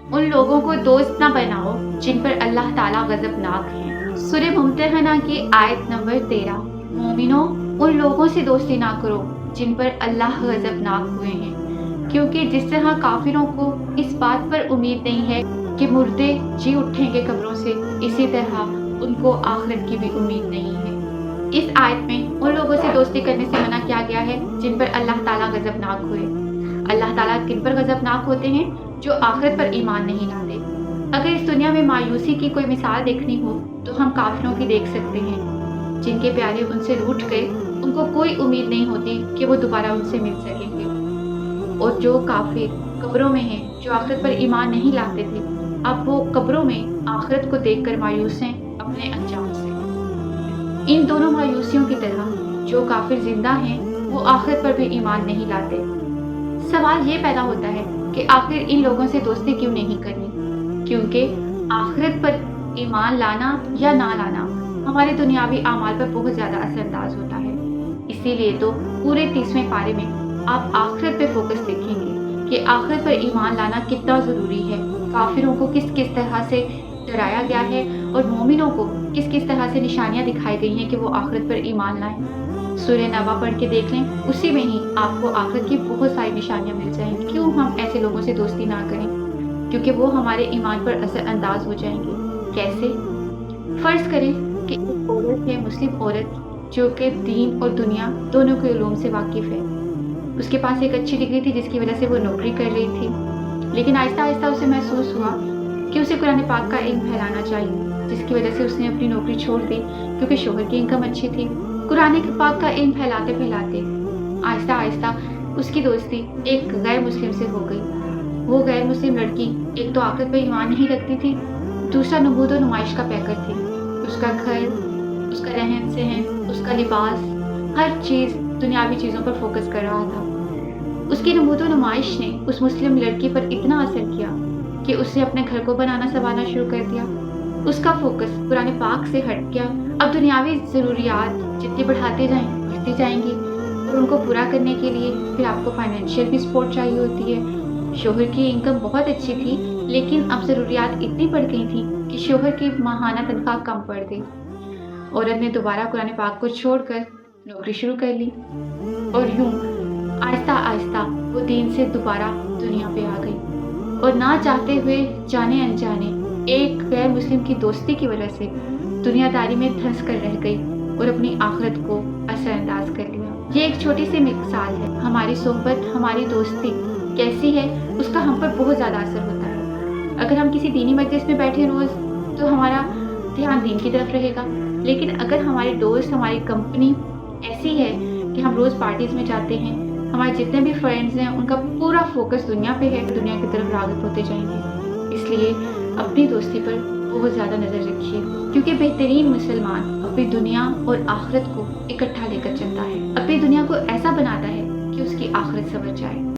उन लोगों को दोस्त ना बनाओ जिन पर अल्लाह ताला गज़बनाक है। सूरह मुम्तहना की आयत नंबर 13। मोमिनो, उन लोगों से दोस्ती ना करो जिन पर अल्लाह गज़बनाक हुए हैं, क्योंकि जिस तरह काफिरों को इस बात पर उम्मीद नहीं है कि मुर्दे जी उठेंगे कब्रों से, इसी तरह उनको आखिरत की भी उम्मीद नहीं है। इस आयत में उन लोगों से दोस्ती करने से मना किया गया है जिन पर अल्लाह ताला गज़बनाक हुए। अल्लाह ताला किन पर गज़बनाक होते हैं? जो आखिरत पर ईमान नहीं लाते। अगर इस दुनिया में मायूसी की कोई मिसाल देखनी हो तो हम काफिरों की देख सकते हैं, जिनके प्यारे उनसे रूठ गए, उनको कोई उम्मीद नहीं होती कि वो दोबारा उनसे मिल सकेंगे। और जो काफिर कब्रों में हैं, जो आखिरत पर ईमान नहीं लाते थे, अब वो कब्रों में आखिरत को देखकर मायूस हैं अपने अंजाम से। इन दोनों मायूसियों की तरह जो काफिर जिंदा हैं, वो आखिरत पर भी ईमान नहीं लाते। सवाल ये पैदा होता है कि आखिर इन लोगों से दोस्ती क्यों नहीं करनी? क्योंकि आखिरत पर ईमान लाना या ना लाना हमारे दुनियावी आमाल पर बहुत ज़्यादा असरअंदाज होता है। इसीलिए तो पूरे 30वें पारे में आप आखिरत पे फोकस देखेंगे कि आखिरत पर ईमान लाना कितना ज़रूरी है, काफिरों को किस किस तरह से डराया गया है और मोमिनों को किस किस तरह से निशानियाँ दिखाई गई हैं कि वो आखिरत पर ईमान लाएं। सूरह नबा पढ़ के देख लें, उसी में ही आपको आखिरत की बहुत सारी निशानियाँ मिल जाएंगी। क्यों हम ऐसे लोगों से दोस्ती ना करें? क्योंकि वो हमारे ईमान पर असरअंदाज हो जाएंगे। कैसे? फ़र्ज़ करें कि एक औरत है, मुस्लिम औरत, जो कि दीन और दुनिया दोनों के उलूम से वाकिफ़ है। उसके पास एक अच्छी डिग्री थी जिसकी वजह से वो नौकरी कर रही थी, लेकिन आहिस्ता आहिस्ता उसे महसूस हुआ कि उसे कुरान पाक का इल्म फैलाना चाहिए, जिसकी वजह से उसने अपनी नौकरी छोड़ दी क्योंकि शोहर की इनकम अच्छी थी। कुरान पाक का इल्म फैलाते फैलाते आहिस्ता आहिस्ता उसकी दोस्ती एक गैर मुस्लिम से हो गई। वो गैर मुस्लिम लड़की एक तो आखिरत पर ईमान नहीं रखती थी, दूसरा नबूद और नुमाइश का पैकर थी। उसका घर, उसका रहन सहन, उसका लिबास, हर चीज़ दुनियावी चीज़ों पर फोकस कर रहा था। उसकी नबूद और नुमाइश ने उस मुस्लिम लड़की पर इतना असर किया कि उसने अपने घर को बनाना संवारना शुरू कर दिया। उसका फोकस कुरान पाक से हट गया। अब दुनियावी ज़रूरियात जितनी बढ़ती जाएंगी और उनको पूरा करने के लिए फिर आपको फाइनेंशियल भी सपोर्ट चाहिए होती है। शोहर की इनकम बहुत अच्छी थी, लेकिन अब ज़रूरियात इतनी बढ़ गई थी कि शोहर की माहाना तनख्वाह कम पड़ गई। औरत ने दोबारा कुरान पाक को छोड़कर नौकरी शुरू कर ली और यूं आहिस्ता आहिस्ता वो दीन से दोबारा दुनिया पे आ गई और ना चाहते हुए जाने अनजाने एक गैर मुस्लिम की दोस्ती की वजह से दुनियादारी में धंस कर रह गई और अपनी आखिरत को असरअंदाज कर लिया। ये एक छोटी सी मिसाल है। हमारी सोहबत, हमारी दोस्ती कैसी है, उसका हम पर बहुत ज़्यादा असर होता है। अगर हम किसी दीनी मजलिस में बैठे रोज़ तो हमारा ध्यान दीन की तरफ रहेगा, लेकिन अगर हमारे दोस्त, हमारी कंपनी ऐसी है कि हम रोज़ पार्टीज़ में जाते हैं, हमारे जितने भी फ्रेंड्स हैं उनका पूरा फोकस दुनिया पे है, दुनिया की तरफ राग़िब होते जाएंगे। इसलिए अपनी दोस्ती पर बहुत ज़्यादा नज़र रखिए, क्योंकि बेहतरीन मुसलमान अपनी दुनिया और आखिरत को इकट्ठा लेकर चलता है, अपनी दुनिया को ऐसा बनाता है कि उसकी आखिरत संवर जाए।